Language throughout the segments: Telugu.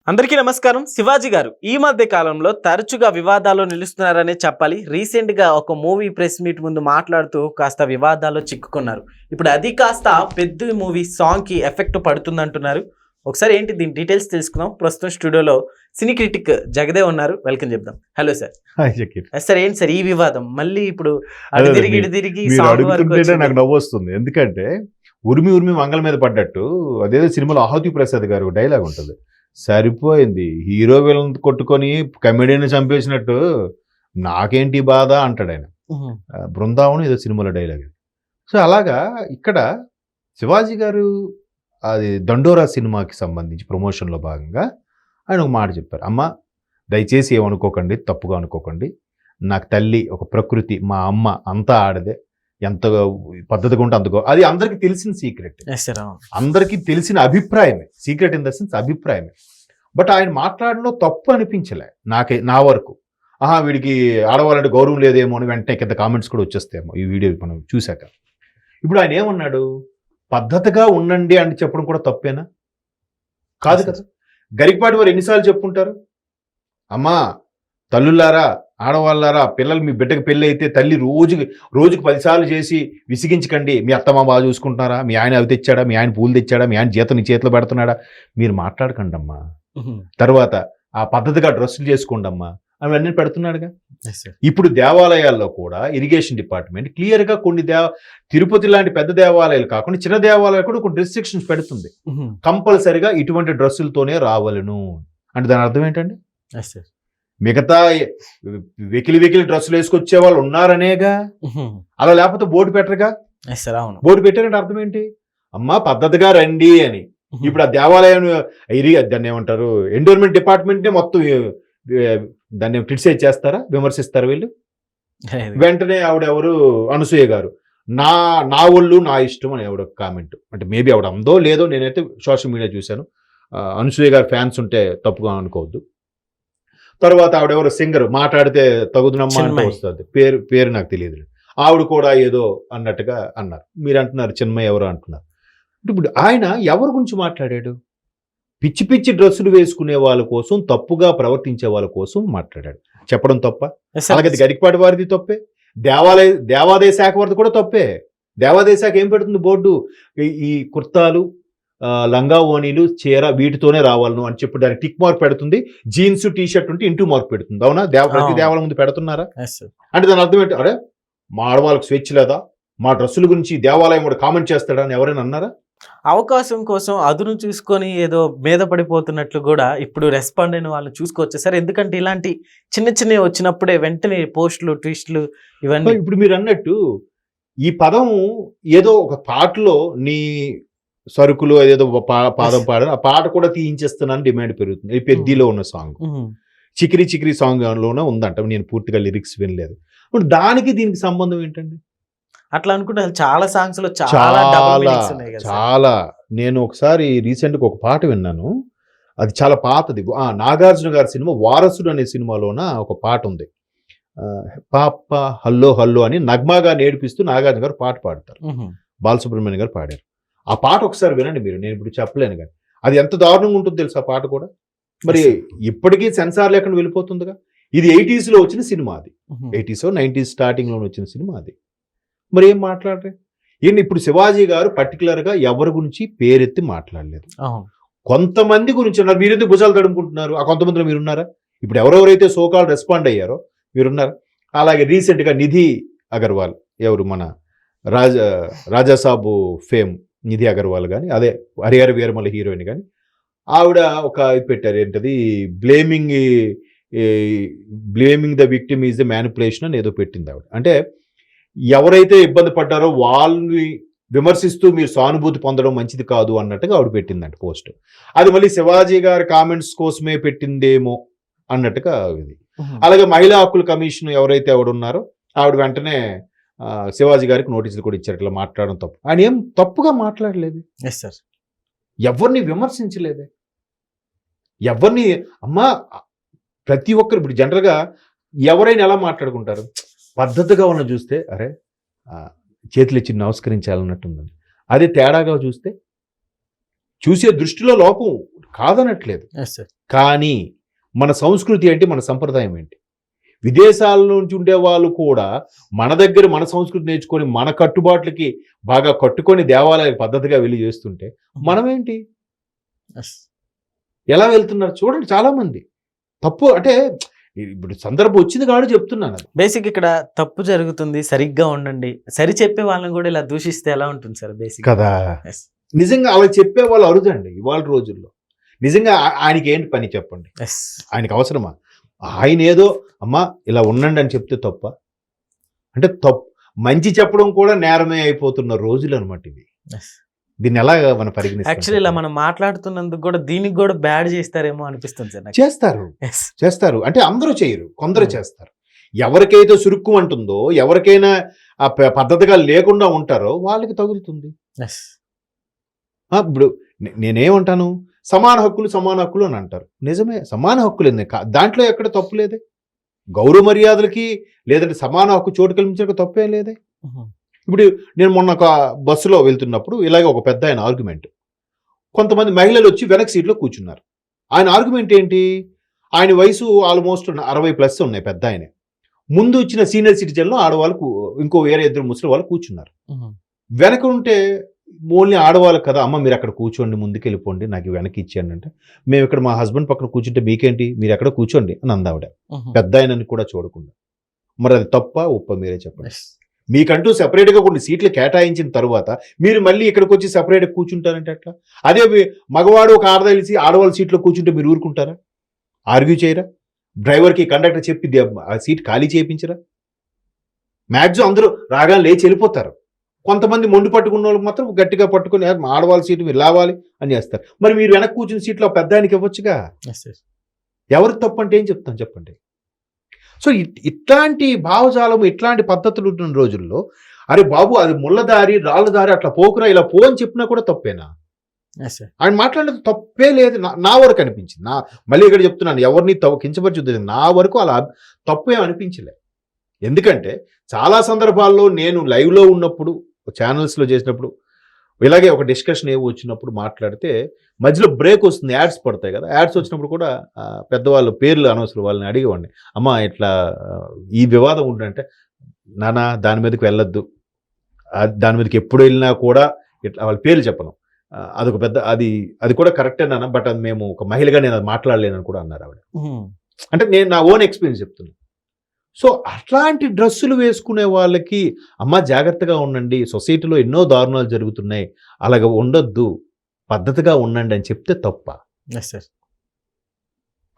అందరికీ నమస్కారం. శివాజీ గారు ఈ మధ్య కాలంలో తరచుగా వివాదాల్లో నిలుస్తున్నారనే చెప్పాలి. రీసెంట్ గా ఒక మూవీ ప్రెస్ మీట్ ముందు మాట్లాడుతూ కాస్త వివాదాల్లో చిక్కుకున్నారు. ఇప్పుడు అది కాస్త పెద్ద మూవీ సాంగ్ కి ఎఫెక్ట్ పడుతుందంటున్నారు. ఒకసారి ఏంటి దీని డీటెయిల్స్ తెలుసుకుందాం. ప్రస్తుతం స్టూడియోలో సినీ క్రిటిక్ జగదేవ్ ఉన్నారు. వెల్కమ్ చెప్దాం. Hello sir. సార్ ఏంటి సార్ ఈ వివాదం మళ్ళీ ఇప్పుడు అటు తిరిగి ఇటు తిరిగి సాంగ్ వరకు నాకు నవ్వు వస్తుంది. ఎందుకంటే ఉరిమి ఉరిమి మంగళ మీద పడ్డట్టు అదేదో సినిమాలో ఆహుతి ప్రసాద్ గారు డైలాగ్ ఉంటుంది, సరిపోయింది హీరో విలన్ కొట్టుకొని కమెడియన్ చంపేసినట్టు నాకేంటి బాధ అంటాడు ఆయన. బృందావనం ఏదో సినిమాలో డైలాగ్. సో అలాగా ఇక్కడ శివాజీ గారు అది దండోరా సినిమాకి సంబంధించి ప్రమోషన్లో భాగంగా ఆయన ఒక మాట చెప్పారు. అమ్మ దయచేసి ఏమనుకోకండి, తప్పుగా అనుకోకండి, నాకు తల్లి ఒక ప్రకృతి, మా అమ్మ అంతా ఆడదే, ఎంత పద్ధతిగా ఉంటే అంతగో, అది అందరికీ తెలిసిన సీక్రెట్, అందరికీ తెలిసిన అభిప్రాయమే, సీక్రెట్ ఇన్ ద సెన్స్ అభిప్రాయమే. బట్ ఆయన మాట్లాడడంలో తప్పు అనిపించలే నా వరకు. వీడికి ఆడవాళ్ళంటే గౌరవం లేదేమో అని వెంటనే కింద కామెంట్స్ కూడా వచ్చేస్తాయేమో ఈ వీడియో మనం చూశాక. ఇప్పుడు ఆయన ఏమన్నాడు, పద్ధతిగా ఉండండి అని చెప్పడం కూడా తప్పేనా? కాదు కదా. గరికపాటి వారు ఎన్నిసార్లు చెప్పుంటారు, అమ్మా తల్లులారా ఆడవాళ్ళారా, పిల్లలు మీ బిడ్డకి పెళ్ళి అయితే తల్లి రోజుకి 10 సార్లు చేసి విసిగించకండి, మీ అత్తమ్మ బాగా చూసుకుంటున్నారా, మీ ఆయన అవి తెచ్చాడా, మీ ఆయన పూలు తెచ్చాడా, మీ ఆయన జీతం నీ చేతిలో పెడుతున్నాడా, మీరు మాట్లాడకండి అమ్మా. తర్వాత ఆ పద్ధతిగా డ్రెస్సులు చేసుకోండి అమ్మా, అవన్నీ పెడుతున్నాడుగా. ఇప్పుడు దేవాలయాల్లో కూడా ఇరిగేషన్ డిపార్ట్మెంట్ క్లియర్గా కొన్ని తిరుపతి లాంటి పెద్ద దేవాలయాలు కాకుండా చిన్న దేవాలయాలు కూడా కొన్ని రిస్ట్రిక్షన్స్ పెడుతుంది. కంపల్సరిగా ఇటువంటి డ్రెస్సులతోనే రావాలను అంటే దాని అర్థం ఏంటండి? మిగతా వెకిలి డ్రెస్సులు వేసుకొచ్చే వాళ్ళు ఉన్నారనేగా. అలా లేకపోతే బోర్డు పెట్టరుగా. బోర్డు పెట్టారంటే అర్థం ఏంటి? అమ్మా పద్ధతిగా రండి అని. ఇప్పుడు ఆ దేవాలయం దాన్ని ఏమంటారు, ఎండోర్మెంట్ డిపార్ట్మెంట్నే మొత్తం దాన్ని క్రిటిసైజ్ చేస్తారా, విమర్శిస్తారా వీళ్ళు? వెంటనే ఆవిడెవరు, అనసూయ గారు, నా ఒళ్ళు నా ఇష్టం అని ఆవిడ కామెంట్. అంటే మేబీ ఆవిడ అందో లేదో, నేనైతే సోషల్ మీడియా చూశాను. అనసూయ గారు ఫ్యాన్స్ ఉంటే తప్పుగా అనుకోవద్దు. తర్వాత ఆవిడెవరు సింగర్, మాట్లాడితే తగుదునమ్మా అంటే వస్తుంది, పేరు నాకు తెలియదు, ఆవిడ కూడా ఏదో అన్నట్టుగా అన్నారు. మీరు అంటున్నారు చిన్మయ్య ఎవరు అంటున్నారు. ఇప్పుడు ఆయన ఎవరి గురించి మాట్లాడాడు? పిచ్చి పిచ్చి డ్రెస్సులు వేసుకునే వాళ్ళ కోసం, తప్పుగా ప్రవర్తించే వాళ్ళ కోసం మాట్లాడాడు. చెప్పడం తప్ప? అలాగే గరికపాటి వారిది తప్పే, దేవాదాయ శాఖ వారిది కూడా తప్పే. దేవాదాయ శాఖ ఏం పెడుతుంది బోర్డు, ఈ కుర్తాలు, లంగా ఓనీలు, చీర వీటితోనే రావాలను అని చెప్పి దానికి టిక్ మార్క్ పెడుతుంది. జీన్స్ టీ-షర్ట్ ఉంటే ఇంటూ మార్క్ పెడుతుంది. అవునా? ప్రతి దేవాలయం ముందు పెడుతున్నారా? అంటే దాని అర్థం ఏంటి? అరే మా ఆడవాళ్ళకి స్వేచ్ఛ లేదా, మా డ్రెస్సుల గురించి దేవాలయం కూడా కామెంట్ చేస్తాడా అని ఎవరైనా అన్నారా? అవకాశం కోసం అదును చూసుకొని ఏదో మీద పడిపోతున్నట్లు కూడా ఇప్పుడు రెస్పాండ్ అయిన వాళ్ళు చూసుకోవచ్చు సార్. ఎందుకంటే ఇలాంటి చిన్నవి వచ్చినప్పుడే వెంటనే పోస్టులు, ట్విస్టులు ఇవన్నీ. ఇప్పుడు మీరు అన్నట్టు ఈ పదం ఏదో ఒక పాటలో నీ సరుకులు ఏదో పాదం పాడారు, ఆ పాట కూడా తీయించేస్తున్నాను డిమాండ్ పెరుగుతుంది. ఈ పెద్దిలో ఉన్న సాంగ్, చికిరి సాంగ్ లోనే ఉందంట. నేను పూర్తిగా లిరిక్స్ వినలేదు. ఇప్పుడు దానికి దీనికి సంబంధం ఏంటండి? అట్లా అనుకుంటే చాలా సాంగ్స్ లో చాలా నేను ఒకసారి రీసెంట్గా ఒక పాట విన్నాను, అది చాలా పాతది. నాగార్జున గారి సినిమా వారసుడు అనే సినిమాలోన ఒక పాట ఉంది, పాప హల్లో హల్లో అని నగ్మా గారిని ఏడిపిస్తూ నాగార్జున గారు పాట పాడతారు. బాలసుబ్రహ్మణ్యం గారు పాడారు. ఆ పాట ఒకసారి వినండి మీరు, నేను ఇప్పుడు చెప్పలేను కానీ అది ఎంత దారుణంగా ఉంటుందో తెలుసు ఆ పాట కూడా. మరి ఇప్పటికీ సెన్సార్ లేకుండా వెళ్ళిపోతుందిగా. ఇది 80s లో వచ్చిన సినిమా, అది 80s 90s స్టార్టింగ్ లో వచ్చిన సినిమా అది. మరి ఏం మాట్లాడరే ఏంటి? ఇప్పుడు శివాజీ గారు పర్టికులర్ గా ఎవరి గురించి పేరెత్తి మాట్లాడలేదు. కొంతమంది గురించి ఉన్నారు. మీరెందుకు భుజాలు తడుముకుంటున్నారు? ఆ కొంతమందిలో మీరున్నారా? ఇప్పుడు ఎవరెవరైతే సోకాల్ రెస్పాండ్ అయ్యారో మీరున్నారు. అలాగే రీసెంట్ గా నిధి అగర్వాల్, ఎవరు మన రాజాసాబు ఫేమ్ నిధి అగర్వాల్ కానీ, అదే హరిహర వీరమల హీరోయిన్ కానీ, ఆవిడ ఒక ఇది పెట్టారు, ఏంటది, blaming the victim is the manipulation అని ఏదో పెట్టింది ఆవిడ. అంటే ఎవరైతే ఇబ్బంది పడ్డారో వాళ్ళని విమర్శిస్తూ మీరు సానుభూతి పొందడం మంచిది కాదు అన్నట్టుగా ఆవిడ పెట్టిందంట పోస్ట్. అది మళ్ళీ శివాజీ గారి కామెంట్స్ కోసమే పెట్టిందేమో అన్నట్టుగా ఇది. అలాగే మహిళా హక్కుల కమిషన్ ఎవరైతే ఆవిడ ఉన్నారో ఆవిడ వెంటనే శివాజీ గారికి నోటీసులు కూడా ఇచ్చారు, ఇట్లా మాట్లాడడం తప్పు. ఆయన ఏం తప్పుగా మాట్లాడలేదు, ఎవరిని విమర్శించలేదే, ఎవరిని. అమ్మా ప్రతి ఒక్కరు ఇప్పుడు జనరల్గా ఎవరైనా ఎలా మాట్లాడుకుంటారు, పద్ధతిగా ఉన్న చూస్తే అరే చేతులు ఇచ్చి నమస్కరించాలన్నట్టుందని, అదే తేడాగా చూస్తే చూసే దృష్టిలో లోపం కాదనట్లేదు. Yes sir. కానీ మన సంస్కృతి ఏంటి, మన సంప్రదాయం ఏంటి? విదేశాల నుంచి ఉండే వాళ్ళు కూడా మన దగ్గర మన సంస్కృతి నేర్చుకొని మన కట్టుబాట్లకి బాగా కట్టుకొని దేవాలయ పద్ధతిగా వెళ్ళి చేస్తుంటే మనమేంటి ఎస్. ఎలా వెళ్తున్నారు చూడండి. చాలా మంది తప్పు అంటే ఇప్పుడు సందర్భం వచ్చింది కాబట్టి చెప్తున్నాను. అది బేసిక్ ఇక్కడ తప్పు జరుగుతుంది, సరిగ్గా ఉండండి, సరి చెప్పే వాళ్ళని కూడా ఇలా దూషిస్తే ఎలా ఉంటుంది సార్ బేసిక్ కదా. ఎస్. నిజంగా అలా చెప్పే వాళ్ళు అరుదండి ఇవాళ రోజుల్లో. నిజంగా ఆయనకి ఏంటి పని చెప్పండి? ఎస్. ఆయనకి అవసరమా? ఆయన ఏదో అమ్మా ఇలా ఉండండి అని చెప్తే తప్ప? అంటే తప్పు మంచి చెప్పడం కూడా నేరమే అయిపోతున్న రోజులు అనమాట ఇవి. ఎస్. దీన్ని ఎలా మనం పరిగణిస్తాం? యాక్చువల్లీ ఇలా మనం మాట్లాడుతున్నందుకు కూడా దీనికి కూడా బ్యాడ్ చేస్తారేమో అనిపిస్తుంది సార్ నాకు. చేస్తారు ఎస్. చేస్తారు అంటే అందరూ చేయరు, కొందరు చేస్తారు. ఎవరికైతే సురుక్కు అంటుందో, ఎవరికైనా ఆ పద్ధతిగా లేకుండా ఉంటారో వాళ్ళకి తగులుతుంది. ఎస్. ఇప్పుడు నేనేమంటాను, సమాన హక్కులు అని అంటారు. నిజమే, సమాన హక్కులు దాంట్లో ఎక్కడ తప్పు లేదే. గౌరవ మర్యాదలకి లేదంటే సమాన హక్కు చోటు కల్పించక తప్పే లేదే. ఇప్పుడు నేను మొన్న ఒక బస్సులో వెళ్తున్నప్పుడు ఇలాగే ఒక పెద్ద ఆయన ఆర్గ్యుమెంట్, కొంతమంది మహిళలు వచ్చి వెనక్ సీట్లో కూర్చున్నారు. ఆయన ఆర్గ్యుమెంట్ ఏంటి, ఆయన వయసు ఆల్మోస్ట్ 60+ ఉన్నాయి, పెద్ద ఆయన. ముందు వచ్చిన సీనియర్ సిటిజన్లో ఆడవాళ్ళు ఇంకో వేరే 2 ముసలి వాళ్ళు కూర్చున్నారు. వెనక ఉంటే ఓన్లీ ఆడవాళ్ళకి కదా, అమ్మ మీరు అక్కడ కూర్చోండి, ముందుకు వెళ్ళిపోండి, నాకు వెనక్కి ఇచ్చేయండి అంటే, మేము ఇక్కడ మా హస్బెండ్ పక్కన కూర్చుంటే మీకేంటి, మీరు ఎక్కడ కూర్చోండి అని అందావిడ, పెద్ద ఆయనని కూడా చూడకుండా. మరి అది తప్ప ఒప్ప మీరే చెప్పండి. మీకంటూ సెపరేట్గా కొన్ని సీట్లు కేటాయించిన తర్వాత మీరు మళ్ళీ ఇక్కడికి వచ్చి సెపరేట్గా కూర్చుంటారంటే ఎట్లా? అదే మగవాడు ఒక ఆడదలిసి ఆడవాళ్ళ సీట్లో కూర్చుంటే మీరు ఊరుకుంటారా? ఆర్గ్యూ చేయరా? డ్రైవర్కి కండక్టర్ చెప్పి ఆ సీట్ ఖాళీ చేయించరా? మ్యాక్సిమం అందరూ రాగానే లేచి వెళ్ళిపోతారు. కొంతమంది మొండి పట్టుకున్న వాళ్ళకి మాత్రం గట్టిగా పట్టుకుని ఆడవాళ్ళ సీటు మీరు లావాలి అని చేస్తారు. మరి మీరు వెనక్కి కూర్చున్న సీట్లో పెద్ద ఆయనకి ఇవ్వచ్చుగా. ఎవరు తప్పు అంటే ఏం చెప్తాను చెప్పండి? సో ఇట్లాంటి భావజాలము, ఇట్లాంటి పద్ధతులు ఉన్న రోజుల్లో అరే బాబు అది ముళ్ళదారి రాళ్ళదారి అట్లా పోకురా, ఇలా పో అని చెప్పినా కూడా తప్పేనా? ఆయన మాట్లాడేది తప్పే లేదు నా వరకు అనిపించింది. మళ్ళీ ఇక్కడ చెప్తున్నాను, ఎవరిని కించపరిచి నా వరకు అలా తప్పే అనిపించలే. ఎందుకంటే చాలా సందర్భాల్లో నేను లైవ్లో ఉన్నప్పుడు, ఛానల్స్లో చేసినప్పుడు, ఇలాగే ఒక డిస్కషన్ ఏవో వచ్చినప్పుడు మాట్లాడితే మధ్యలో బ్రేక్ వస్తుంది, యాడ్స్ పడతాయి కదా. యాడ్స్ వచ్చినప్పుడు కూడా పెద్దవాళ్ళు పేర్లు అనవసరం వాళ్ళని అడిగేవాడిని, అమ్మ ఇట్లా ఈ వివాదం ఉండంటే, నానా దాని మీదకి వెళ్ళొద్దు, దాని మీదకి ఎప్పుడు వెళ్ళినా కూడా ఇట్లా వాళ్ళ పేర్లు చెప్పను, అదొక పెద్ద అది కూడా కరెక్టే నాన్న, బట్ అది మేము ఒక మహిళగా నేను అది మాట్లాడలేనని కూడా అన్నారు ఆవిడ. అంటే నేను నా ఓన్ ఎక్స్పీరియన్స్ చెప్తున్నాను. సో అట్లాంటి డ్రెస్సులు వేసుకునే వాళ్ళకి అమ్మ జాగ్రత్తగా ఉండండి, సొసైటీలో ఎన్నో దారుణాలు జరుగుతున్నాయి, అలాగ ఉండొద్దు, పద్ధతిగా ఉండండి అని చెప్తే తప్ప?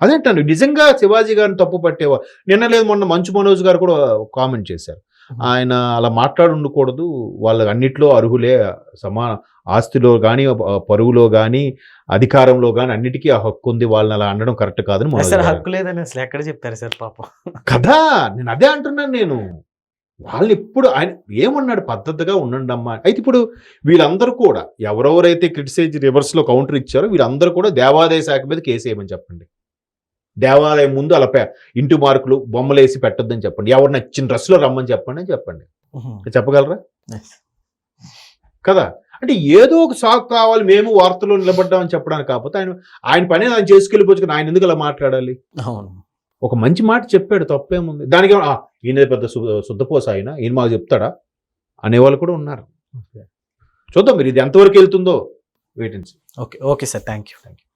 అదేంటాను నిజంగా శివాజీ గారిని తప్పు పట్టేవా? నిన్న లేదు మొన్న మంచు మనోజ్ గారు కూడా కామెంట్ చేశారు, ఆయన అలా మాట్లాడి ఉండకూడదు, వాళ్ళ అన్నిట్లో అర్హులే, సమాన ఆస్తిలో కానీ పరువులో కానీ అధికారంలో కానీ అన్నిటికీ ఆ హక్కు ఉంది, వాళ్ళని అలా అనడం కరెక్ట్ కాదని. హక్కు లేదని అసలు ఎక్కడ చెప్తారు సార్ పాపం కదా. నేను అదే అంటున్నాను. నేను వాళ్ళని ఇప్పుడు ఆయన ఏమన్నాడు, పద్ధతిగా ఉండండి అమ్మా. అయితే ఇప్పుడు వీళ్ళందరూ కూడా ఎవరెవరైతే క్రిటిసైజ్ రివర్స్లో కౌంటర్ ఇచ్చారో వీళ్ళందరూ కూడా దేవాదాయ శాఖ మీద కేసు వేయమని చెప్పండి. దేవాలయం ముందు అలా ఇంటి మార్కులు బొమ్మలు వేసి పెట్టొద్దని చెప్పండి. ఎవరు నచ్చిన డ్రెస్లో రమ్మని చెప్పండి అని చెప్పండి. చెప్పగలరా? కదా. అంటే ఏదో ఒక సాకు కావాలి, మేము వార్తల్లో నిలబడ్డామని చెప్పడానికి కాకపోతే ఆయన పని ఆయన చేసుకెళ్ళిపోవచ్చు, ఆయన ఎందుకు అలా మాట్లాడాలి? ఒక మంచి మాట చెప్పాడు, తప్పేముంది దానికి? ఈయన పెద్ద శుద్ధపోస ఈయన మాకు చెప్తాడా అనేవాళ్ళు కూడా ఉన్నారు. చూద్దాం మీరు ఇది ఎంతవరకు వెళ్తుందో wait and see. Okay sir, thank you.